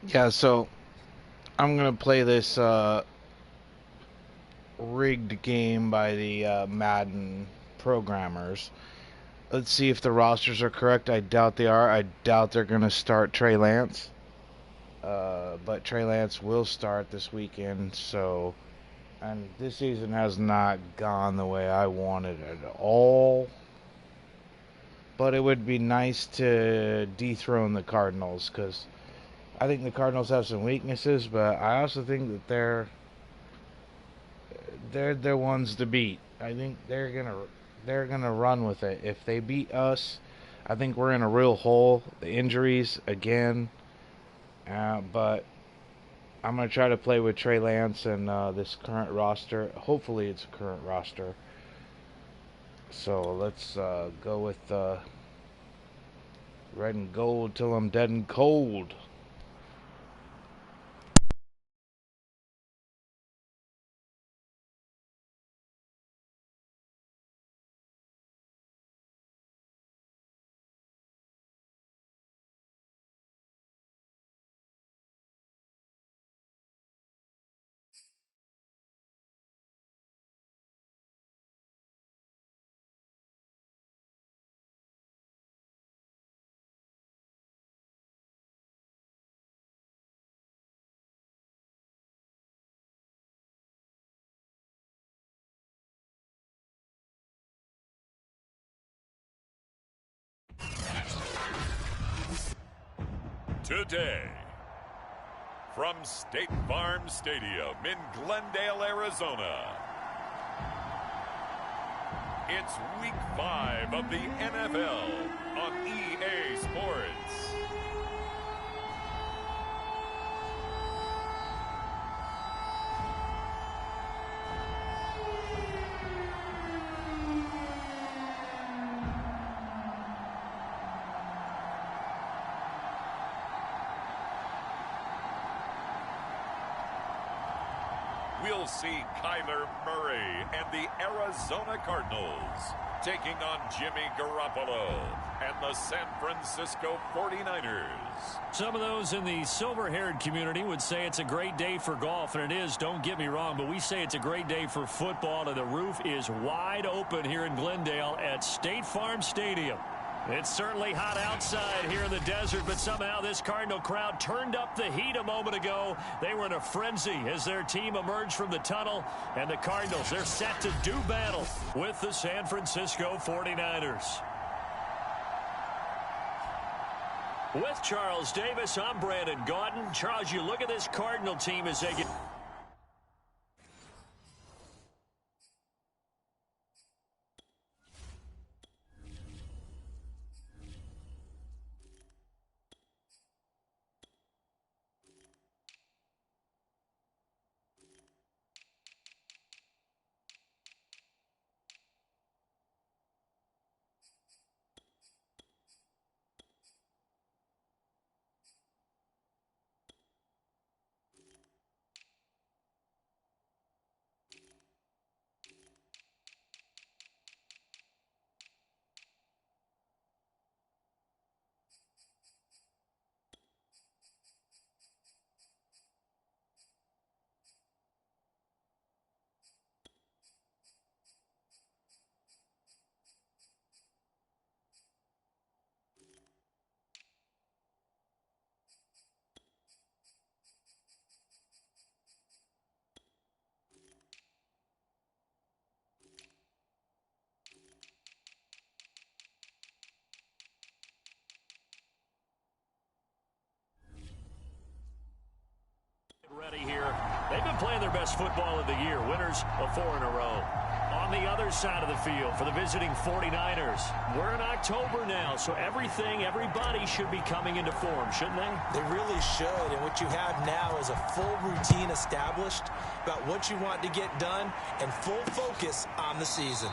Yeah, so I'm gonna play this rigged game by the Madden programmers. Let's see if the rosters are correct. I doubt they are. I doubt they're gonna start Trey Lance. But Trey Lance will start this weekend. So, and this season has not gone the way I wanted at all. But it would be nice to dethrone the Cardinals because I think the Cardinals have some weaknesses, but I also think that they're ones to beat. I think they're gonna run with it. If they beat us, I think we're in a real hole. The injuries again, but I'm gonna try to play with Trey Lance and this current roster. Hopefully, it's a current roster. So let's go with red and gold till I'm dead and cold. Today, from State Farm Stadium in Glendale, Arizona, it's Week 5 of the NFL on EA Sports. We'll see Kyler Murray and the Arizona Cardinals taking on Jimmy Garoppolo and the San Francisco 49ers. Some of those in the silver-haired community would say it's a great day for golf, and it is, don't get me wrong, but we say it's a great day for football, and the roof is wide open here in Glendale at State Farm Stadium. It's certainly hot outside here in the desert, but somehow this Cardinal crowd turned up the heat a moment ago. They were in a frenzy as their team emerged from the tunnel, and the Cardinals, they're set to do battle with the San Francisco 49ers. With Charles Davis, I'm Brandon Gaudin. Charles, you look at this Cardinal team as they get... ready here. They've been playing their best football of the year. Winners of 4 in a row. On the other side of the field for the visiting 49ers. We're in October now, so everybody should be coming into form, shouldn't they? They really should, and what you have now is a full routine established about what you want to get done and full focus on the season.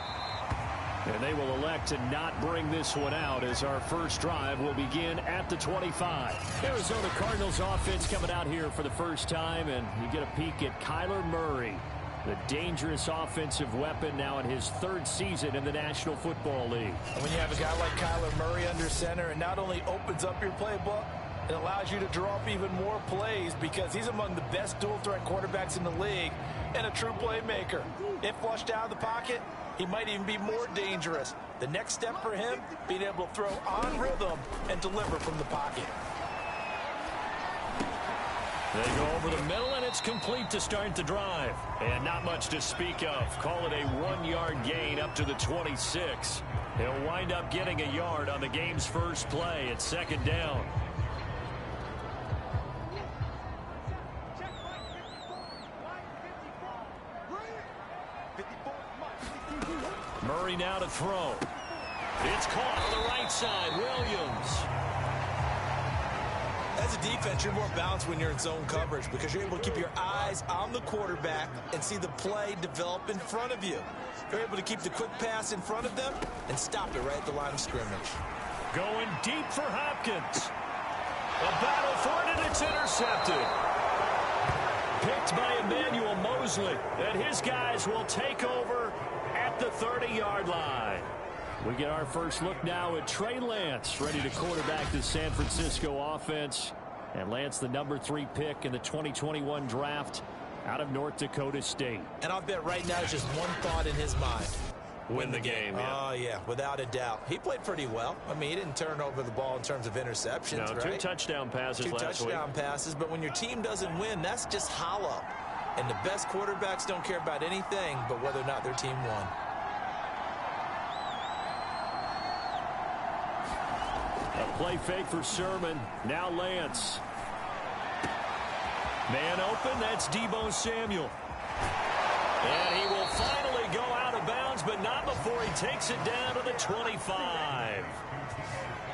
And they will elect to not bring this one out as our first drive will begin at the 25. Arizona Cardinals offense coming out here for the first time, and you get a peek at Kyler Murray, the dangerous offensive weapon now in his 3rd season in the National Football League. And when you have a guy like Kyler Murray under center, it not only opens up your playbook, It allows you to draw up even more plays because he's among the best dual-threat quarterbacks in the league and a true playmaker. If flushed out of the pocket, he might even be more dangerous. The next step for him, being able to throw on rhythm and deliver from the pocket. They go over the middle, and it's complete to start the drive. And not much to speak of. Call it a 1-yard gain up to the 26. He'll wind up getting a yard on the game's first play at second down. Murray now to throw. It's caught on the right side. Williams. As a defense, you're more balanced when you're in zone coverage because you're able to keep your eyes on the quarterback and see the play develop in front of you. You're able to keep the quick pass in front of them and stop it right at the line of scrimmage. Going deep for Hopkins. A battle for it, and it's intercepted. Picked by Emmanuel Mosley. And his guys will take over at the 30-yard line. We get our first look now at Trey Lance, ready to quarterback the San Francisco offense. And Lance, the number 3 pick in the 2021 draft out of North Dakota State. And I'll bet right now just one thought in his mind. Win the game, yeah. Oh, yeah, without a doubt. He played pretty well. I mean, he didn't turn over the ball in terms of interceptions, no, right? 2 touchdown passes last week. 2 touchdown passes, but when your team doesn't win, that's just hollow. And the best quarterbacks don't care about anything but whether or not their team won. A play fake for Sermon. Now Lance. Man open, that's Deebo Samuel. And he will finally go out of bounds, but not before he takes it down to the 25.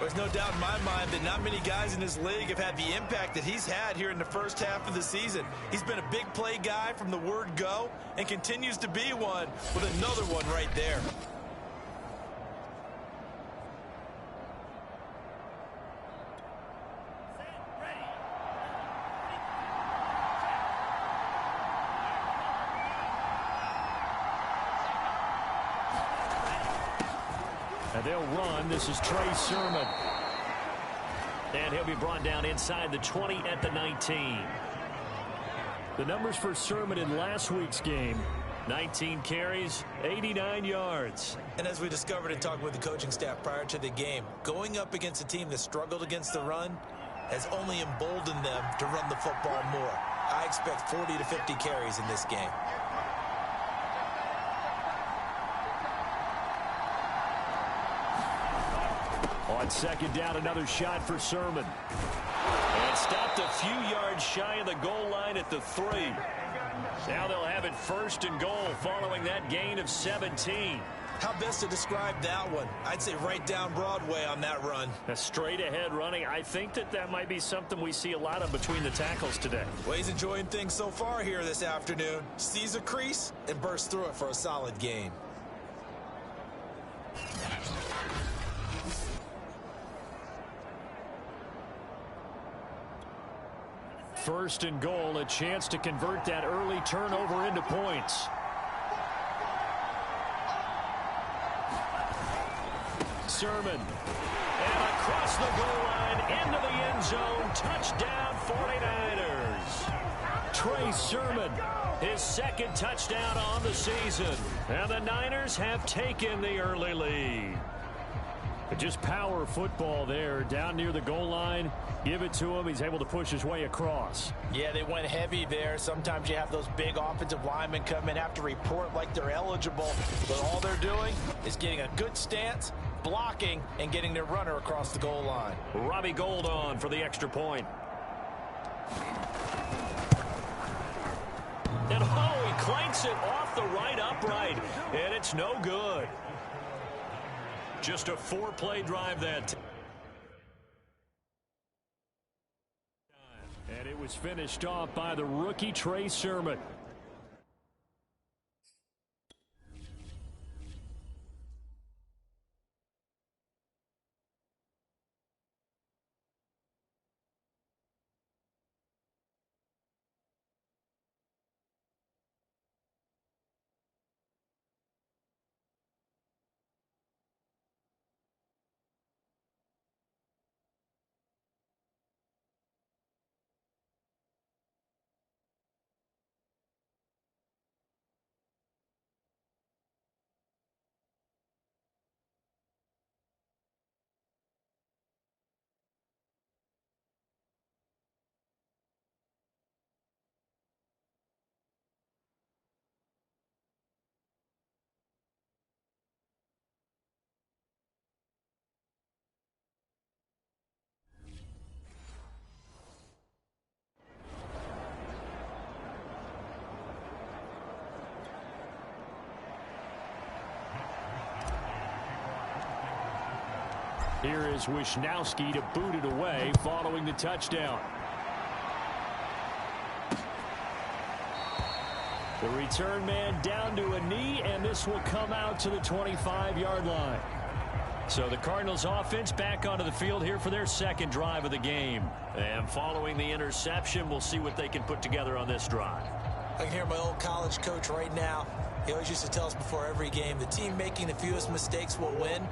There's no doubt in my mind that not many guys in this league have had the impact that he's had here in the first half of the season. He's been a big play guy from the word go and continues to be one with another one right there. And they'll run. This is Trey Sermon. And he'll be brought down inside the 20 at the 19. The numbers for Sermon in last week's game: 19 carries, 89 yards. And as we discovered in talking with the coaching staff prior to the game, going up against a team that struggled against the run has only emboldened them to run the football more. I expect 40 to 50 carries in this game. On second down, another shot for Sermon. And stopped a few yards shy of the goal line at the 3. Now they'll have it first and goal following that gain of 17. How best to describe that one? I'd say right down Broadway on that run. A straight ahead running. I think that might be something we see a lot of between the tackles today. Well, he's enjoying things so far here this afternoon. Sees a crease and bursts through it for a solid gain. First and goal, a chance to convert that early turnover into points. Sermon. And across the goal line, into the end zone. Touchdown, 49ers. Trey Sermon, his second touchdown on the season. And the Niners have taken the early lead. But just power football there down near the goal line. Give it to him. He's able to push his way across. Yeah, they went heavy there. Sometimes you have those big offensive linemen come in, have to report like they're eligible. But all they're doing is getting a good stance, blocking, and getting their runner across the goal line. Robbie Gould on for the extra point. And he clanks it off the right upright. And it's no good. Just a 4-play drive that time. And it was finished off by the rookie Trey Sermon. Here is Wisnowski to boot it away following the touchdown. The return man down to a knee, and this will come out to the 25-yard line. So the Cardinals offense back onto the field here for their second drive of the game. And following the interception, we'll see what they can put together on this drive. I can hear my old college coach right now. He always used to tell us before every game, the team making the fewest mistakes will win.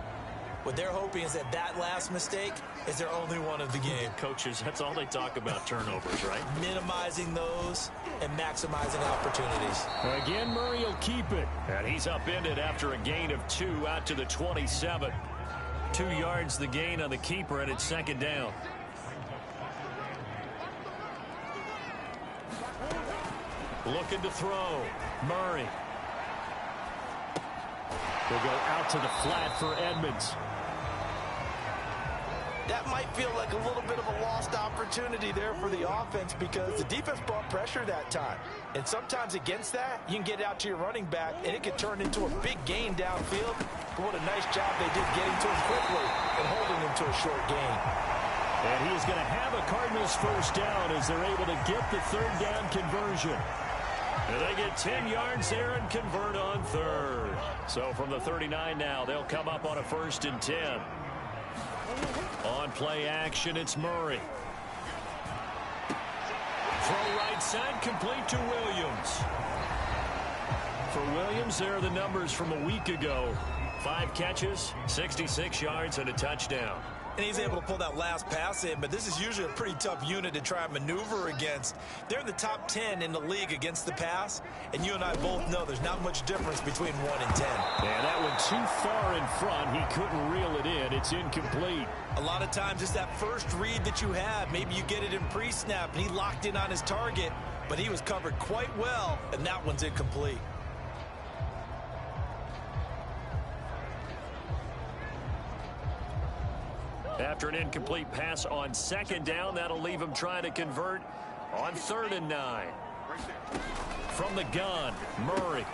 What they're hoping is that that last mistake is their only one of the game. Coaches, that's all they talk about, turnovers, right? Minimizing those and maximizing opportunities. Again, Murray will keep it. And he's upended after a gain of 2 out to the 27. 2 yards the gain on the keeper, and it's second down. Looking to throw. Murray. Will go out to the flat for Edmonds. That might feel like a little bit of a lost opportunity there for the offense because the defense brought pressure that time. And sometimes against that, you can get out to your running back, and it can turn into a big gain downfield. But what a nice job they did getting to him quickly and holding him to a short gain. And he is going to have a Cardinals first down as they're able to get the third down conversion. And they get 10 yards there and convert on third. So from the 39 now, they'll come up on a 1st and 10. On play action, it's Murray. Throw right side, complete to Williams. For Williams, there are the numbers from a week ago. 5 catches, 66 yards, and a touchdown. And he's able to pull that last pass in, but this is usually a pretty tough unit to try and maneuver against. They're in the top 10 in the league against the pass, and you and I both know there's not much difference between 1 and 10. Yeah, that one too far in front. He couldn't reel it in. It's incomplete. A lot of times it's that first read that you have. Maybe you get it in pre-snap, and he locked in on his target, but he was covered quite well, and that one's incomplete. After an incomplete pass on second down, that'll leave him trying to convert on 3rd and 9. From the gun, Murray.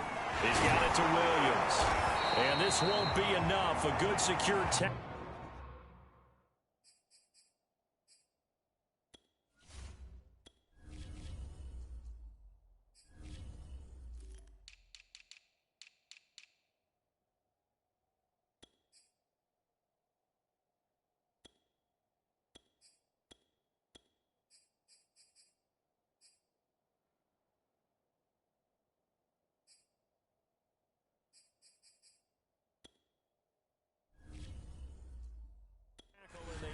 He's got it to Williams. And this won't be enough. A good secure tackle.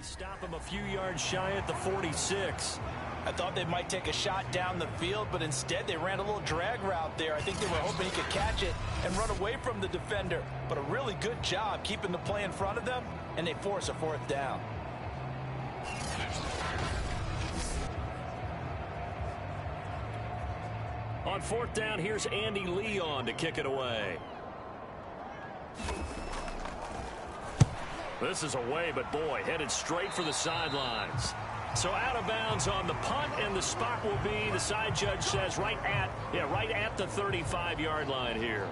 Stop him a few yards shy at the 46. I thought they might take a shot down the field, but instead they ran a little drag route there. I think they were hoping he could catch it and run away from the defender. But a really good job keeping the play in front of them, and they force a 4th down. On 4th down, here's Andy Leon to kick it away. This is away, but boy, headed straight for the sidelines. So out of bounds on the punt, and the spot will be, the side judge says, right at the 35-yard line here.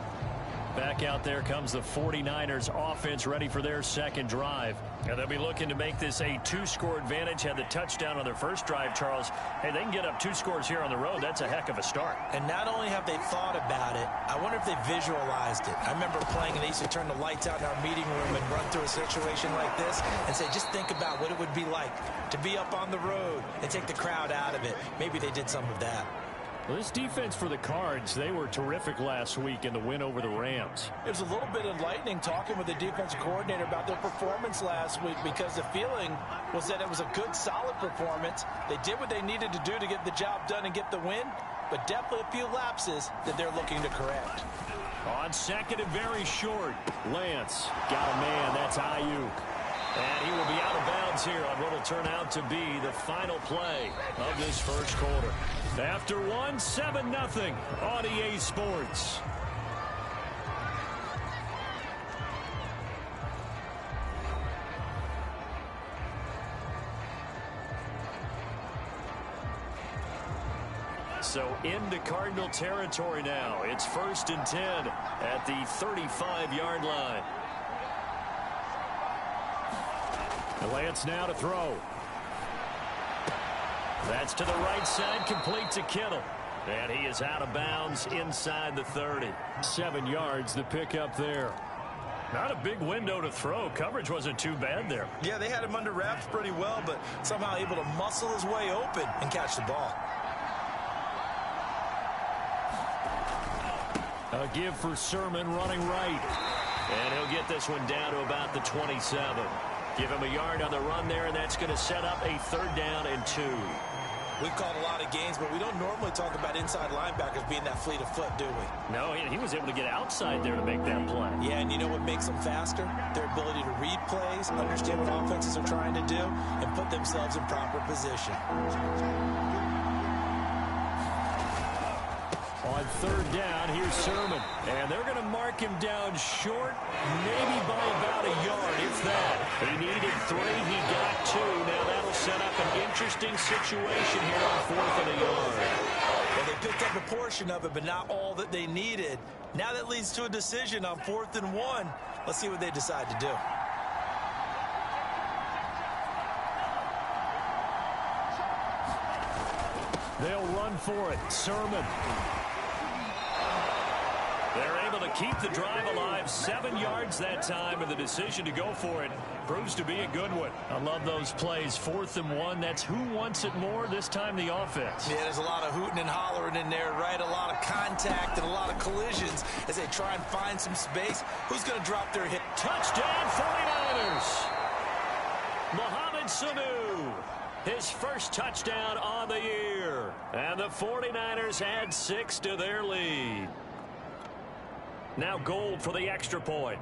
Back out there comes the 49ers offense ready for their second drive. And they'll be looking to make this a 2-score advantage. Had the touchdown on their first drive, Charles. Hey, they can get up 2 scores here on the road. That's a heck of a start. And not only have they thought about it, I wonder if they visualized it. I remember playing, and they used to turn the lights out in our meeting room and run through a situation like this and say, just think about what it would be like to be up on the road and take the crowd out of it. Maybe they did some of that. Well, this defense for the Cards, they were terrific last week in the win over the Rams. It was a little bit enlightening talking with the defensive coordinator about their performance last week, because the feeling was that it was a good, solid performance. They did what they needed to do to get the job done and get the win, but definitely a few lapses that they're looking to correct. On second and very short, Lance got a man. That's Ayuk. And he will be out of bounds here on what will turn out to be the final play of this first quarter. After 7-0 on EA Sports. So into Cardinal territory now. It's 1st and 10 at the 35-yard line. Lance now to throw. That's to the right side, complete to Kittle. And he is out of bounds inside the 30. 7 yards, the pickup there. Not a big window to throw. Coverage wasn't too bad there. Yeah, they had him under wraps pretty well, but somehow able to muscle his way open and catch the ball. A give for Sermon running right. And he'll get this one down to about the 27. Give him a yard on the run there, and that's going to set up a 3rd down and 2. We've called a lot of games, but we don't normally talk about inside linebackers being that fleet of foot, do we? No, he was able to get outside there to make that play. Yeah, and you know what makes them faster? Their ability to read plays, understand what offenses are trying to do, and put themselves in proper position. On 3rd down, here's Sermon. And they're going to mark him down short, maybe by about a yard, if that. He needed 3, he got 2. Now that'll set up an interesting situation here on 4th and a yard. Well, they picked up a portion of it, but not all that they needed. Now that leads to a decision on 4th and 1. Let's see what they decide to do. They'll run for it. Sermon. They're able to keep the drive alive. 7 yards that time, and the decision to go for it proves to be a good one. I love those plays. 4th and 1. That's who wants it more, this time the offense. Yeah, there's a lot of hooting and hollering in there, right? A lot of contact and a lot of collisions as they try and find some space. Who's going to drop their hit? Touchdown 49ers. Mohamed Sanu. His first touchdown on the year. And the 49ers add 6 to their lead. Now Gold for the extra point.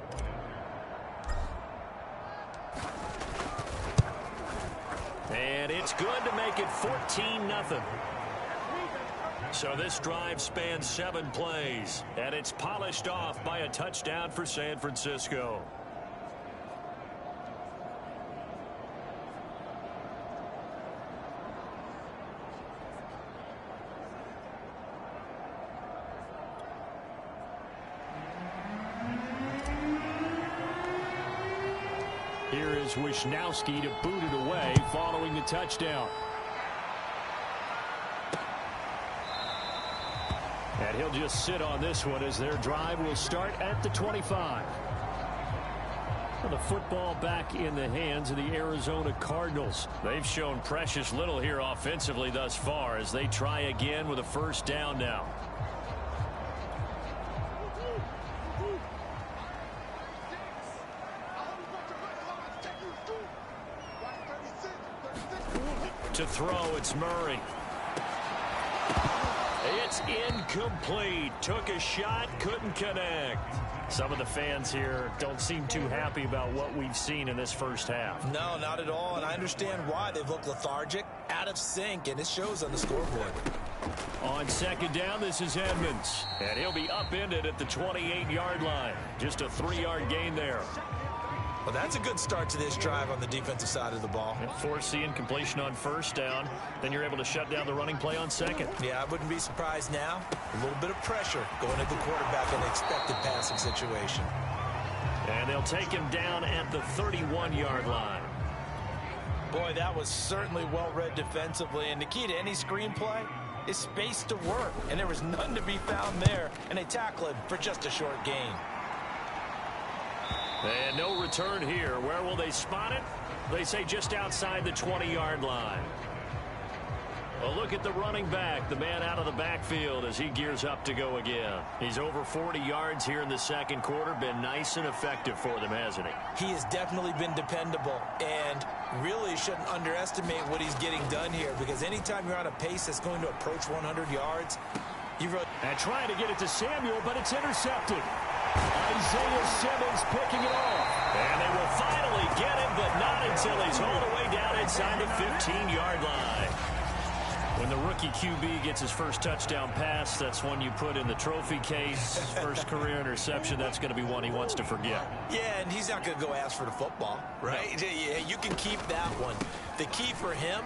And it's good to make it 14-0. So this drive spans 7 plays, and it's polished off by a touchdown for San Francisco. Here is Wisnowski to boot it away following the touchdown. And he'll just sit on this one as their drive will start at the 25. Well, the football back in the hands of the Arizona Cardinals. They've shown precious little here offensively thus far as they try again with a 1st down now. To throw, it's Murray. It's incomplete. Took a shot, couldn't connect. Some of the fans here don't seem too happy about what we've seen in this first half. No, not at all, and I understand why. They've looked lethargic, out of sync, and it shows on the scoreboard. On 2nd down, this is Edmonds. And he'll be upended at the 28-yard line. Just a 3-yard gain there. Well, that's a good start to this drive on the defensive side of the ball. Forcing completion on 1st down. Then you're able to shut down the running play on 2nd. Yeah, I wouldn't be surprised now. A little bit of pressure going at the quarterback in an expected passing situation. And they'll take him down at the 31-yard line. Boy, that was certainly well-read defensively. And the key to any screenplay is space to work. And there was none to be found there. And they tackle it for just a short gain. And no return here. Where will they spot it? They say just outside the 20-yard line. A look at the running back, the man out of the backfield as he gears up to go again. He's over 40 yards here in the 2nd quarter. Been nice and effective for them, hasn't he? He has definitely been dependable and really shouldn't underestimate what he's getting done here, because anytime you're on a pace that's going to approach 100 yards, you really... And trying to get it to Samuel, but it's intercepted. Isaiah Simmons picking it off. And they will finally get him, but not until he's all the way down inside the 15-yard line. When the rookie QB gets his first touchdown pass, that's one you put in the trophy case. First career interception, that's going to be one he wants to forget. Yeah, and he's not going to go ask for the football, right? No. Yeah, you can keep that one. The key for him,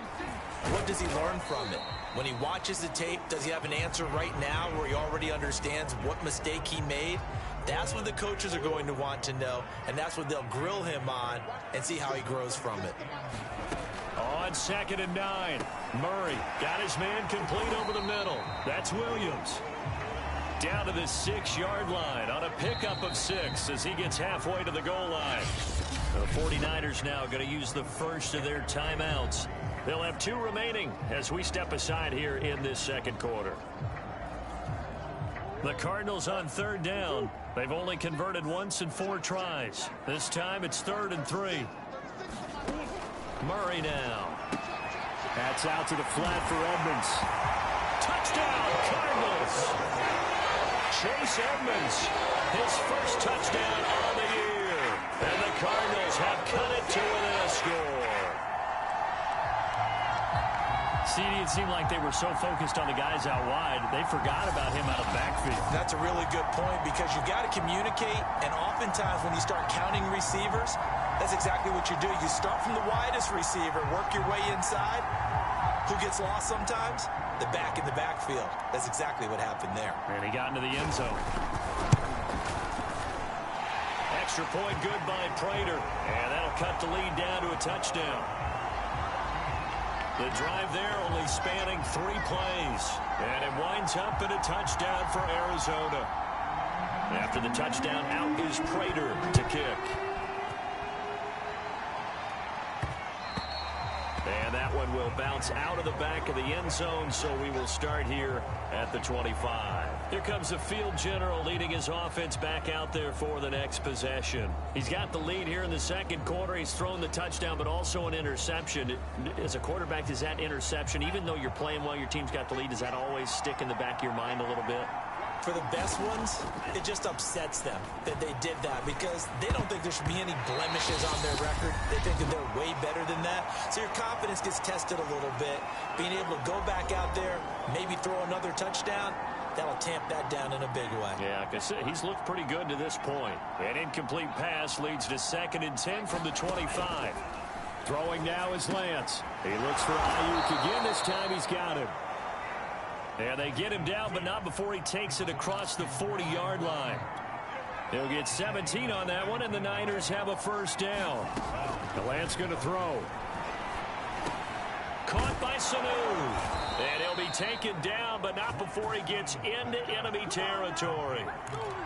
what does he learn from it? When he watches the tape, does he have an answer right now where he already understands what mistake he made? That's what the coaches are going to want to know, and that's what they'll grill him on and see how he grows from it. On 2nd and 9, Murray got his man complete over the middle. That's Williams. Down to the 6-yard line on a pickup of 6 as he gets halfway to the goal line. The 49ers now going to use the first of their timeouts. They'll have 2 remaining as we step aside here in this second quarter. The Cardinals on 3rd down. They've only converted once in 4 tries. This time it's 3rd and 3. Murray now. That's out to the flat for Edmonds. Touchdown, Cardinals! Chase Edmonds, his first touchdown on the year. And the Cardinals have cut it to within a score. CD, it seemed like they were so focused on the guys out wide, they forgot about him out of the backfield. That's a really good point because you've got to communicate, and oftentimes when you start counting receivers, that's exactly what you do. You start from the widest receiver, work your way inside. Who gets lost sometimes? The back in the backfield. That's exactly what happened there. And he got into the end zone. Extra point good by Prater. And that'll cut the lead down to a touchdown. The drive there only spanning 3 plays. And it winds up in a touchdown for Arizona. After the touchdown, out is Prater to kick. And that one will bounce out of the back of the end zone, so we will start here at the 25. Here comes the field general leading his offense back out there for the next possession. He's got the lead here in the second quarter. He's thrown the touchdown, but also an interception. As a quarterback, does that interception, even though you're playing well, your team's got the lead, does that always stick in the back of your mind a little bit? For the best ones, it just upsets them that they did that because they don't think there should be any blemishes on their record. They think that they're way better than that. So your confidence gets tested a little bit. Being able to go back out there, maybe throw another touchdown, that'll tamp that down in a big way. Yeah, like I said, he's looked pretty good to this point. An incomplete pass leads to 2nd and 10 from the 25. Throwing now is Lance. He looks for Ayuk again. This time he's got him. And they get him down, but not before he takes it across the 40-yard line. He'll get 17 on that one, and the Niners have a first down. Lance going to throw. Caught by Sanu. And he'll be taken down, but not before he gets into enemy territory.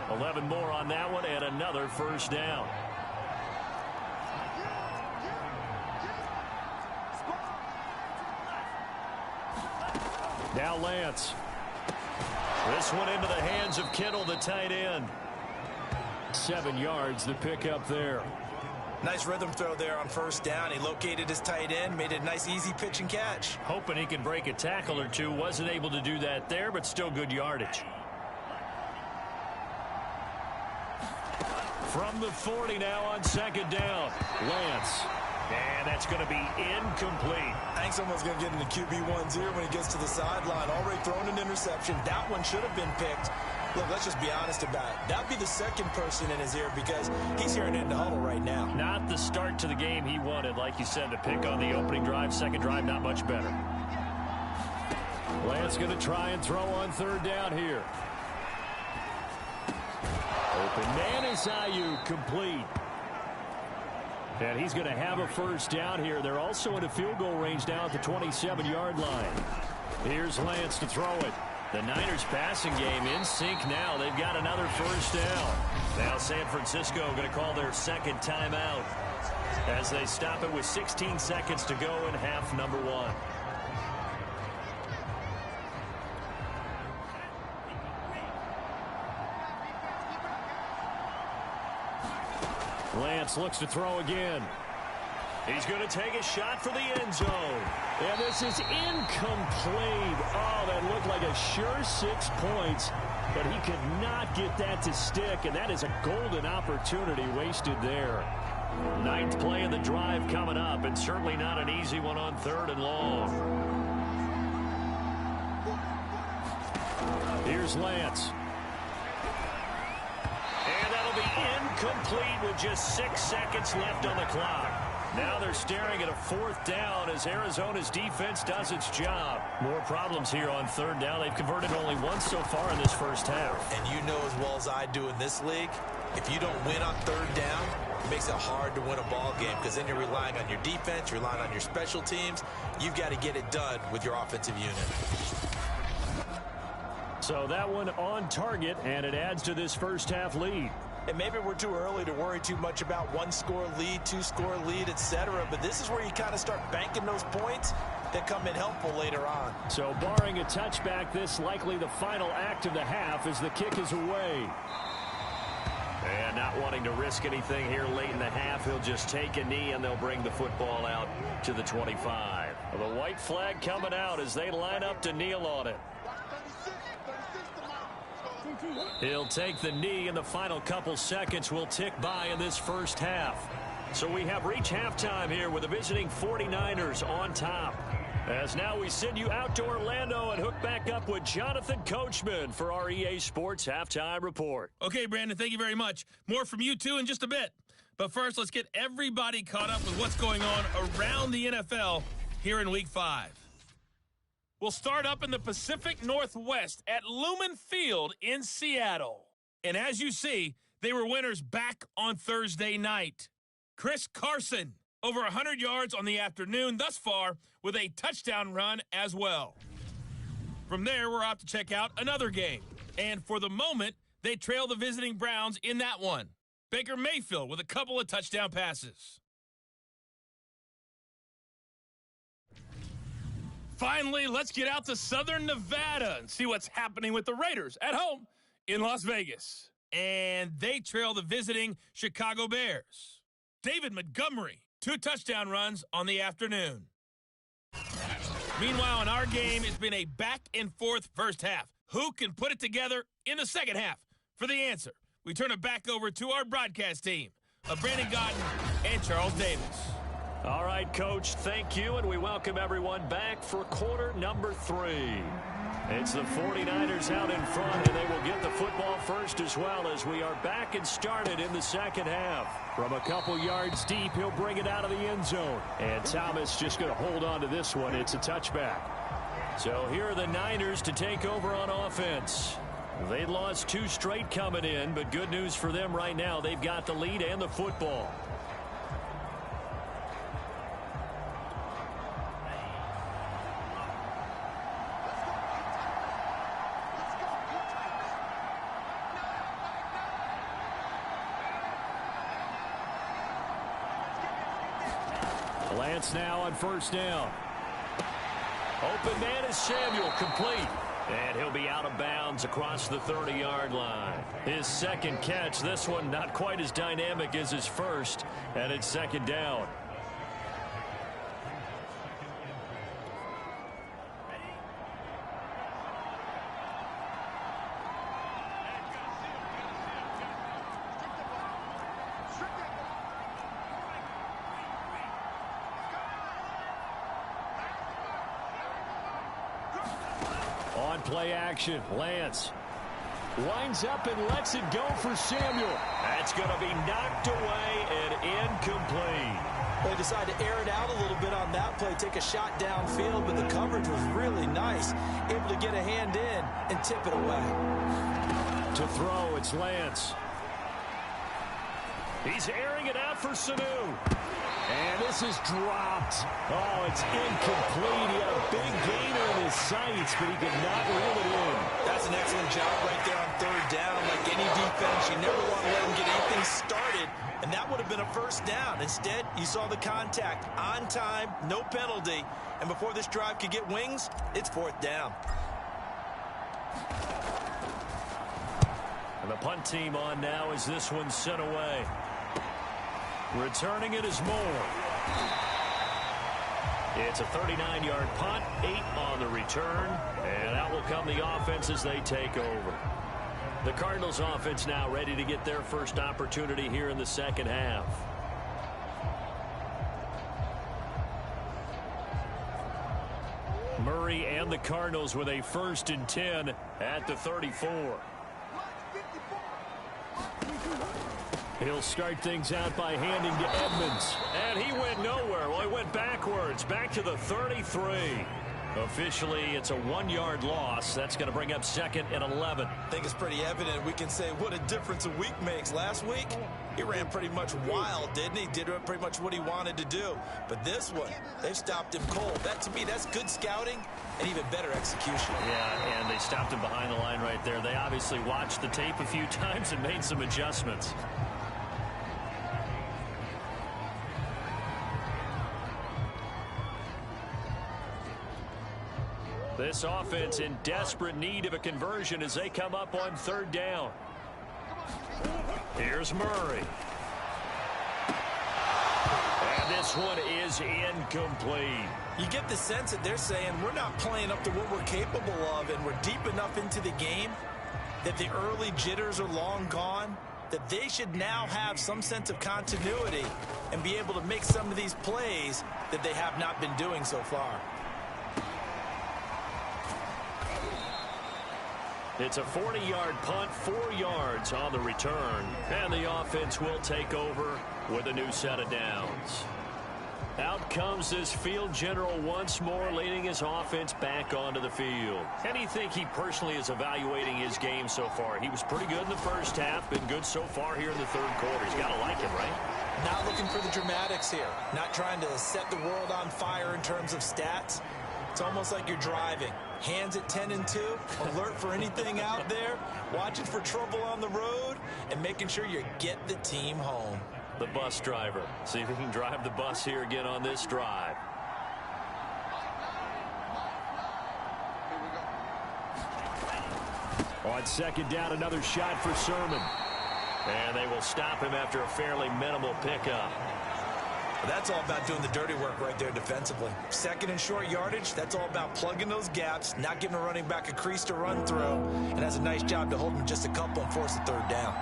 11 more on that one, and another first down. Now Lance. This one into the hands of Kittle, the tight end. 7 yards, the pickup there. Nice rhythm throw there on first down. He located his tight end, made it a nice easy pitch and catch. Hoping he can break a tackle or two. Wasn't able to do that there, but still good yardage. From the 40 now on 2nd down. Lance. And that's going to be incomplete. I think someone's going to get into QB1's ear when he gets to the sideline. Already thrown an interception. That one should have been picked. Look, let's just be honest about it. That'd be the second person in his ear because he's hearing it in the huddle right now. Not the start to the game he wanted. Like you said, to pick on the opening drive, second drive, not much better. Lance going to try and throw on 3rd down here. Open man is Ayuk, complete. And he's going to have a first down here. They're also in a field goal range now at the 27-yard line. Here's Lance to throw it. The Niners passing game in sync now. They've got another first down. Now San Francisco going to call their second timeout as they stop it with 16 seconds to go in half number 1. Lance looks to throw again. He's going to take a shot for the end zone. And this is incomplete. Oh, that looked like a sure 6 points. But he could not get that to stick. And that is a golden opportunity wasted there. 9th play of the drive coming up. And certainly not an easy one on 3rd and long. Here's Lance. And that'll be incomplete with just 6 seconds left on the clock. Now they're staring at a 4th down as Arizona's defense does its job. More problems here on 3rd down. They've converted only once so far in this first half. And you know as well as I do in this league, if you don't win on 3rd down, it makes it hard to win a ball game because then you're relying on your defense, you're relying on your special teams. You've got to get it done with your offensive unit. So that one on target, and it adds to this first half lead. And maybe we're too early to worry too much about 1-score lead, 2-score lead, etc. But this is where you kind of start banking those points that come in helpful later on. So barring a touchback, this likely the final act of the half as the kick is away. And not wanting to risk anything here late in the half, he'll just take a knee and they'll bring the football out to the 25. The white flag coming out as they line up to kneel on it. He'll take the knee, and the final couple seconds will tick by in this first half. So we have reached halftime here with the visiting 49ers on top. As now we send you out to Orlando and hook back up with Jonathan Coachman for our EA Sports Halftime Report. Okay, Brandon, thank you very much. More from you, too, in just a bit. But first, let's get everybody caught up with what's going on around the NFL here in Week 5. We'll start up in the Pacific Northwest at Lumen Field in Seattle. And as you see, they were winners back on Thursday night. Chris Carson, over 100 yards on the afternoon thus far with a touchdown run as well. From there, we're off to check out another game. And for the moment, they trail the visiting Browns in that one. Baker Mayfield with a couple of touchdown passes. Finally, let's get out to Southern Nevada and see what's happening with the Raiders at home in Las Vegas. And they trail the visiting Chicago Bears. David Montgomery, 2 touchdown runs on the afternoon. Meanwhile, in our game, it's been a back-and-forth first half. Who can put it together in the second half? For the answer, we turn it back over to our broadcast team of Brandon Gaudin and Charles Davis. All right, Coach, thank you, and we welcome everyone back for quarter number 3. It's the 49ers out in front, and they will get the football first as well as we are back and started in the second half. From a couple yards deep, he'll bring it out of the end zone. And Thomas just going to hold on to this one. It's a touchback. So here are the Niners to take over on offense. They lost 2 straight coming in, but good news for them right now. They've got the lead and the football. Lance now on first down. Open man is Samuel, complete. And he'll be out of bounds across the 30-yard line. His second catch, this one not quite as dynamic as his first, and it's second down. Play action. Lance winds up and lets it go for Samuel. That's going to be knocked away and incomplete. They decided to air it out a little bit on that play, take a shot downfield, but the coverage was really nice. Able to get a hand in and tip it away. To throw, it's Lance. He's airing it out for Sanu. And this is dropped. Oh, it's incomplete. He had a big gainer in his sights, but he could not reel it in. That's an excellent job right there on third down. Like any defense, you never want to let him get anything started, and that would have been a first down. Instead, you saw the contact on time, no penalty, and before this drive could get wings, it's fourth down. And the punt team on now as this one's sent away. Returning it is Moore. It's a 39-yard punt, 8 on the return, and out will come the offense as they take over. The Cardinals offense now ready to get their first opportunity here in the second half. Murray and the Cardinals with a 1st and 10 at the 34. He'll start things out by handing to Edmonds. And he went nowhere. Well, he went backwards, back to the 33. Officially, it's a 1-yard loss. That's going to bring up 2nd and 11. I think it's pretty evident. We can say what a difference a week makes. Last week, he ran pretty much wild, didn't he? Did pretty much what he wanted to do. But this one, they've stopped him cold. That, to me, that's good scouting and even better execution. Yeah, and they stopped him behind the line right there. They obviously watched the tape a few times and made some adjustments. This offense in desperate need of a conversion as they come up on 3rd down. Here's Murray. And this one is incomplete. You get the sense that they're saying we're not playing up to what we're capable of, and we're deep enough into the game that the early jitters are long gone, that they should now have some sense of continuity and be able to make some of these plays that they have not been doing so far. It's a 40-yard punt, 4 yards on the return, and the offense will take over with a new set of downs. Out comes this field general once more, leading his offense back onto the field. How do you think he personally is evaluating his game so far? He was pretty good in the first half, been good so far here in the 3rd quarter. He's got to like it, right? Not looking for the dramatics here. Not trying to set the world on fire in terms of stats. It's almost like you're driving. Hands at 10 and 2, alert for anything out there, watching for trouble on the road, and making sure you get the team home. The bus driver. See if he can drive the bus here again on this drive. On 2nd down, another shot for Sermon. And they will stop him after a fairly minimal pickup. That's all about doing the dirty work right there defensively. 2nd and short yardage, that's all about plugging those gaps, not giving a running back a crease to run through, and has a nice job to hold him just a couple and force a 3rd down.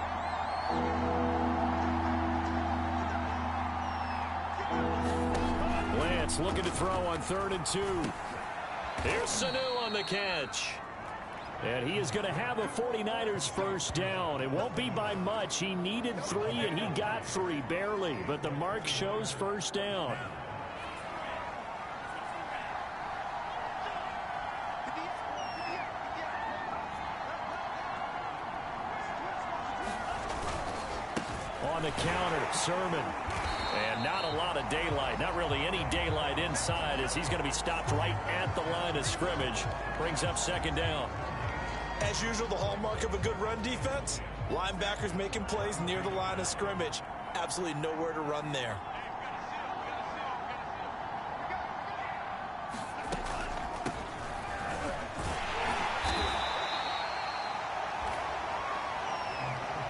Lance looking to throw on 3rd and 2. Here's Sanu on the catch. And he is going to have a 49ers first down. It won't be by much. He needed 3, and he got 3, barely. But the mark shows first down. On the counter, Sermon. And not a lot of daylight, not really any daylight inside, as he's going to be stopped right at the line of scrimmage. Brings up 2nd down. As usual, the hallmark of a good run defense, linebackers making plays near the line of scrimmage. Absolutely nowhere to run there.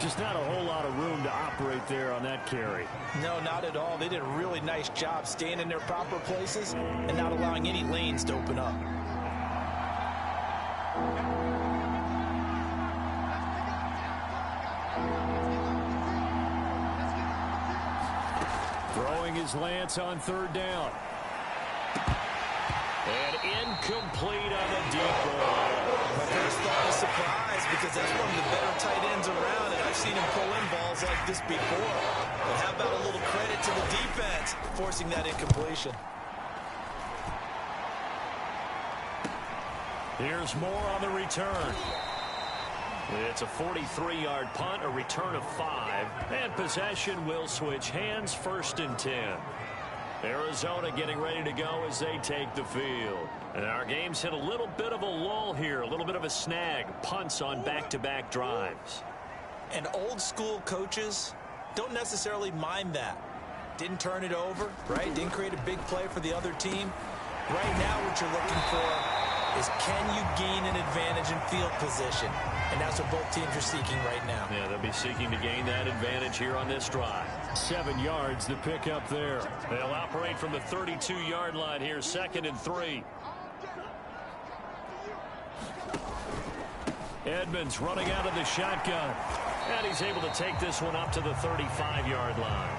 Just not a whole lot of room to operate there on that carry. No, not at all. They did a really nice job staying in their proper places and not allowing any lanes to open up. Throwing his Lance on 3rd down. And incomplete on the deep ball. My first thought was surprise because that's one of the better tight ends around, and I've seen him pull in balls like this before. But how about a little credit to the defense forcing that incompletion? Here's more on the return. It's a 43-yard punt, a return of 5, and possession will switch hands, 1st and 10. Arizona getting ready to go as they take the field. And our game's hit a little bit of a lull here, a little bit of a snag. Punts on back-to-back drives. And old school coaches don't necessarily mind that. Didn't turn it over, right? Didn't create a big play for the other team. Right now what you're looking for is can you gain an advantage in field position? And that's what both teams are seeking right now. Yeah, they'll be seeking to gain that advantage here on this drive. 7 yards to pick up there. They'll operate from the 32-yard line here, 2nd and 3. Edmonds running out of the shotgun. And he's able to take this one up to the 35-yard line.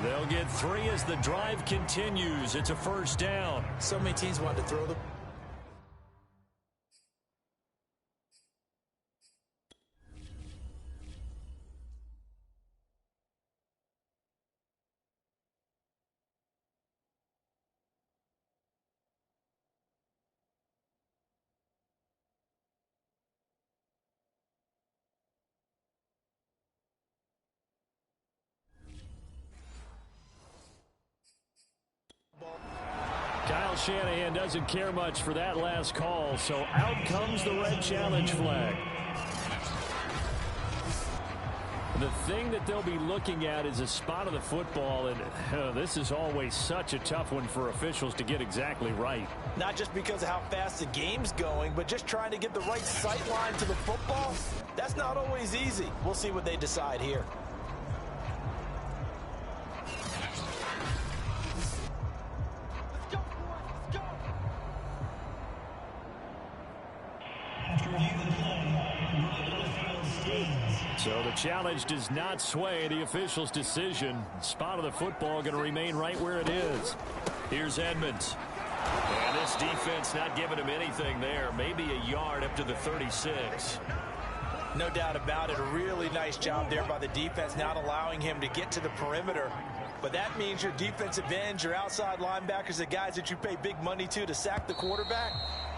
They'll get 3 as the drive continues. It's a 1st down. So many teams want to throw the Shanahan doesn't care much for that last call, so out comes the red challenge flag. The thing that they'll be looking at is a spot of the football, and this is always such a tough one for officials to get exactly right. Not just because of how fast the game's going, but just trying to get the right sight line to the football. That's not always easy. We'll see what they decide here. So the challenge does not sway the official's decision. Spot of the football going to remain right where it is. Here's Edmonds. And this defense not giving him anything there. Maybe a yard up to the 36. No doubt about it. A really nice job there by the defense, not allowing him to get to the perimeter. But that means your defensive ends, your outside linebackers, the guys that you pay big money to sack the quarterback,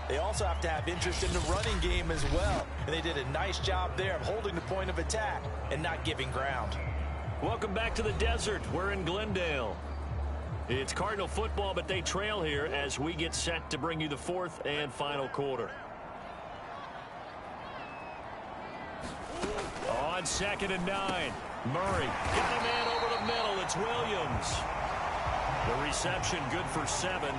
they also have to have interest in the running game as well. And they did a nice job there of holding the point of attack and not giving ground. Welcome back to the desert. We're in Glendale. It's Cardinal football, but they trail here as we get set to bring you the fourth and final quarter. On 2nd and 9. Murray got a man over the middle. It's Williams. The reception good for 7.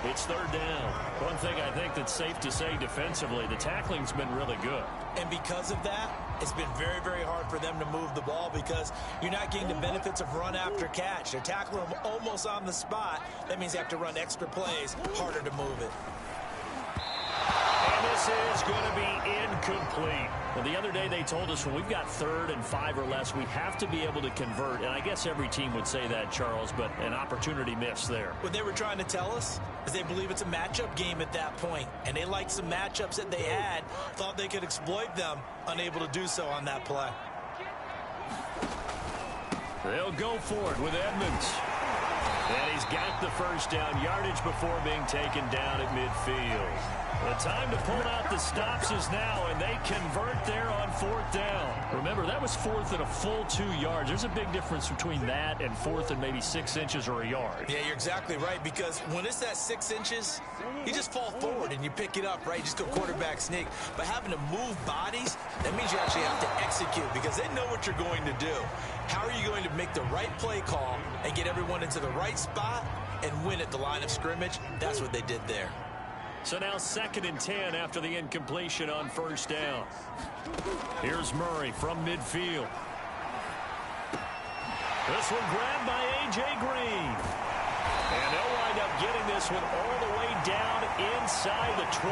It's 3rd down. One thing I think that's safe to say defensively, the tackling's been really good. And because of that, it's been very, very hard for them to move the ball because you're not getting the benefits of run after catch. They're tackling them almost on the spot. That means they have to run extra plays, harder to move it. And this is going to be incomplete. Well, the other day they told us when we've got 3rd and 5 or less, we have to be able to convert. And I guess every team would say that, Charles, but an opportunity missed there. What they were trying to tell us is they believe it's a matchup game at that point. And they liked some matchups that they had, thought they could exploit them, unable to do so on that play. They'll go for it with Edmonds. And he's got the first down yardage before being taken down at midfield. The time to pull out the stops is now, and they convert there on 4th down. Remember, that was 4th and a full 2 yards. There's a big difference between that and 4th and maybe 6 inches or a yard. Yeah, you're exactly right, because when it's that 6 inches, you just fall forward and you pick it up, right? You just go quarterback sneak. But having to move bodies, that means you actually have to execute because they know what you're going to do. How are you going to make the right play call and get everyone into the right spot and win at the line of scrimmage? That's what they did there. So now 2nd and 10 after the incompletion on 1st down. Here's Murray from midfield. This one grabbed by A.J. Green. And they'll wind up getting this one all the way down inside the 20.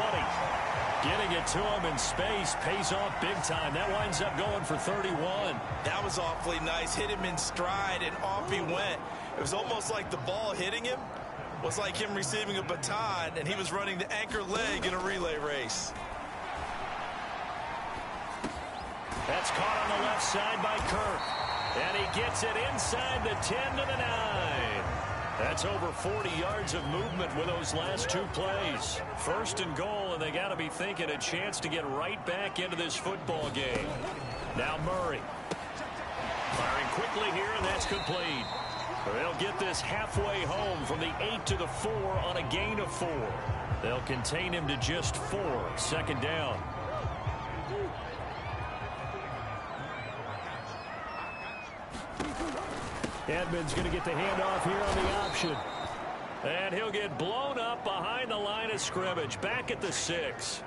Getting it to him in space pays off big time. That winds up going for 31. That was awfully nice. Hit him in stride, and off he went. It was almost like the ball hitting him was like him receiving a baton, and he was running the anchor leg in a relay race. That's caught on the left side by Kirk. And he gets it inside the 10 to the 9. That's over 40 yards of movement with those last 2 plays. 1st and goal, and they got to be thinking a chance to get right back into this football game. Now Murray. Firing quickly here, and that's complete. They'll get this halfway home from the 8 to the 4 on a gain of 4. They'll contain him to just 4. 2nd down. Edmonds going to get the handoff here on the option. And he'll get blown up behind the line of scrimmage. Back at the 6.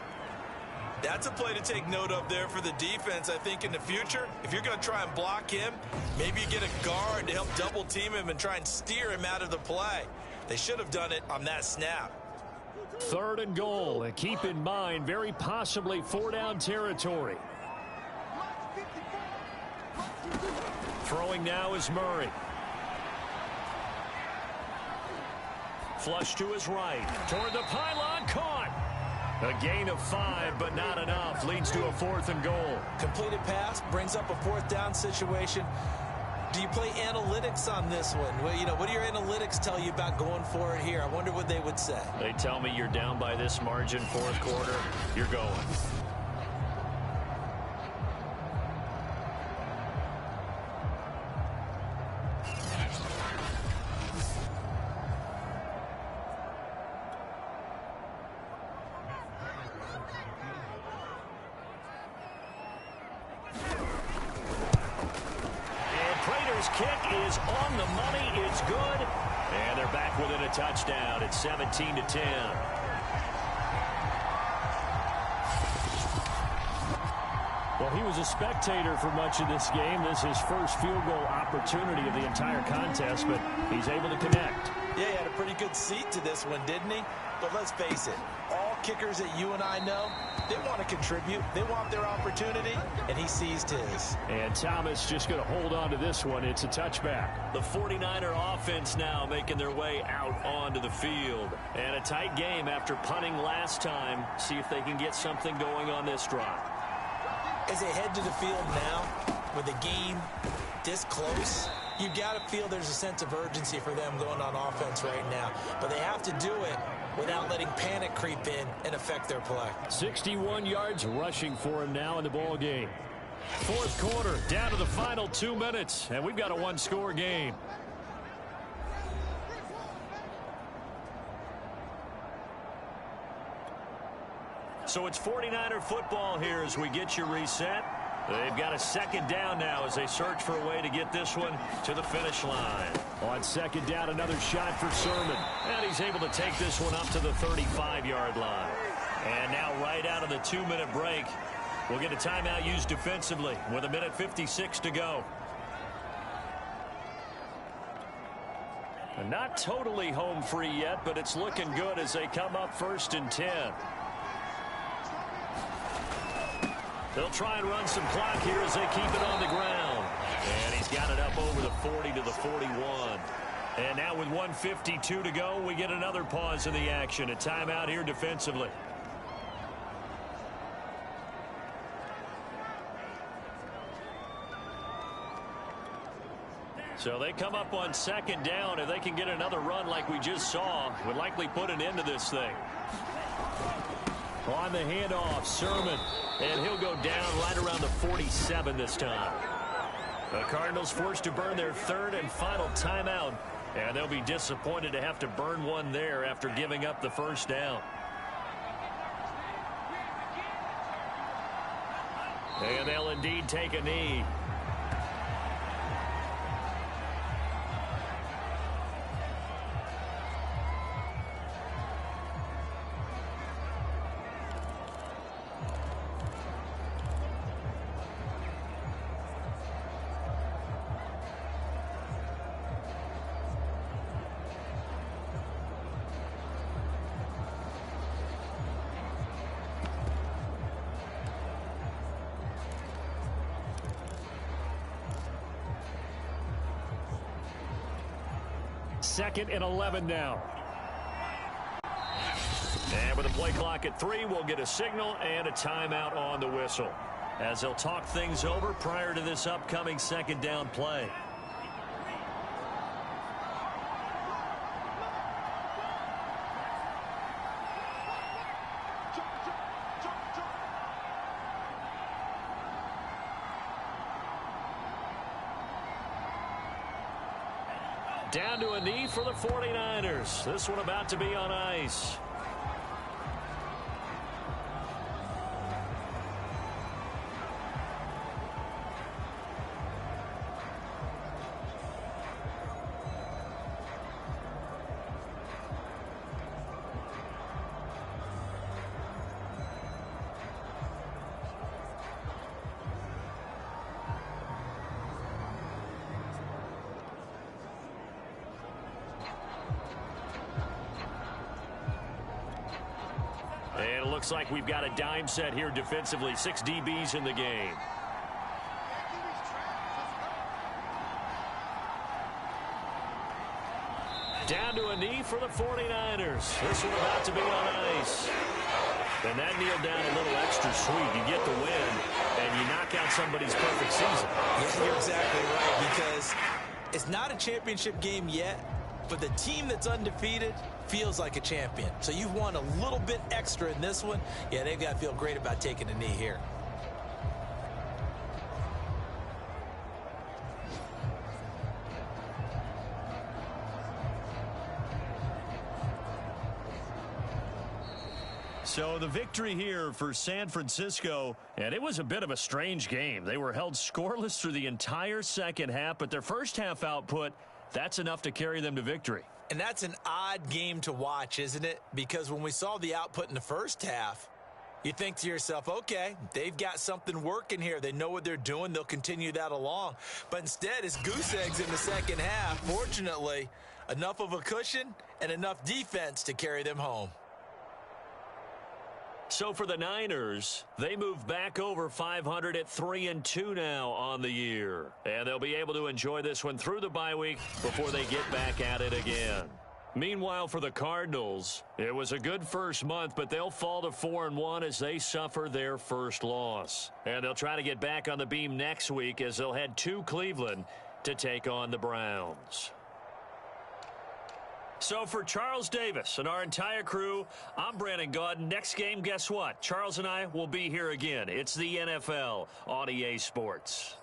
That's a play to take note of there for the defense. I think in the future, if you're going to try and block him, maybe you get a guard to help double team him and try and steer him out of the play. They should have done it on that snap. 3rd and goal. And keep in mind, very possibly 4-down territory. Throwing now is Murray. Flush to his right. Toward the pylon. Caught. A gain of 5, but not enough. Leads to a 4th and goal. Completed pass brings up a 4th down situation. Do you play analytics on this one? Well, you know, what do your analytics tell you about going for it here? I wonder what they would say. They tell me you're down by this margin, 4th quarter. You're going. His kick is on the money. It's good. And they're back within a touchdown. It's 17-10. Well, he was a spectator for much of this game. This is his first field goal opportunity of the entire contest, but he's able to connect. Yeah, he had a pretty good seat to this one, didn't he? But let's face it, all kickers that you and I know, they want to contribute. They want their opportunity, and he seized his. And Thomas just going to hold on to this one. It's a touchback. The 49er offense now making their way out onto the field. And a tight game after punting last time. See if they can get something going on this drive. As they head to the field now, with the game this close, you got to feel there's a sense of urgency for them going on offense right now. But they have to do it without letting panic creep in and affect their play. 61 yards rushing for him now in the ball game. Fourth quarter, down to the final 2 minutes, and we've got a one-score game. So it's 49er football here as we get you reset. They've got a second down now as they search for a way to get this one to the finish line. On second down, another shot for Sermon. And he's able to take this one up to the 35-yard line. And now right out of the 2-minute break, we'll get a timeout used defensively with 1:56 to go. And not totally home free yet, but it's looking good as they come up 1st and 10. They'll try and run some clock here as they keep it on the ground. And he's got it up over the 40 to the 41. And now with 1:52 to go, we get another pause in the action. A timeout here defensively. So they come up on second down. If they can get another run like we just saw, would likely put an end to this thing. On the handoff, Sermon. And he'll go down right around the 47 this time. The Cardinals forced to burn their third and final timeout. And they'll be disappointed to have to burn one there after giving up the first down. And they'll indeed take a knee. Second and 11 now. And with a play clock at 3, we'll get a signal and a timeout on the whistle as they'll talk things over prior to this upcoming second down play. Down to a knee for the 49ers. This one about to be on ice. And it looks like we've got a dime set here defensively. 6 DBs in the game. Down to a knee for the 49ers. This one about to be on ice. And that kneel down a little extra sweet. You get the win, and you knock out somebody's perfect season. Yeah, you're exactly right, because it's not a championship game yet, but the team that's undefeated feels like a champion. So you've won a little bit extra in this one. Yeah, they've got to feel great about taking a knee here. So the victory here for San Francisco, and it was a bit of a strange game. They were held scoreless through the entire second half, but their first half output, that's enough to carry them to victory. And that's an odd game to watch, isn't it? Because when we saw the output in the first half, you think to yourself, okay, they've got something working here. They know what they're doing. They'll continue that along. But instead, it's goose eggs in the second half. Fortunately, enough of a cushion and enough defense to carry them home. So for the Niners, they move back over 500 at 3-2 now on the year. And they'll be able to enjoy this one through the bye week before they get back at it again. Meanwhile, for the Cardinals, it was a good first month, but they'll fall to 4-1 as they suffer their first loss. And they'll try to get back on the beam next week as they'll head to Cleveland to take on the Browns. So for Charles Davis and our entire crew, I'm Brandon Gaudin. Next game, guess what? Charles and I will be here again. It's the NFL on EA Sports.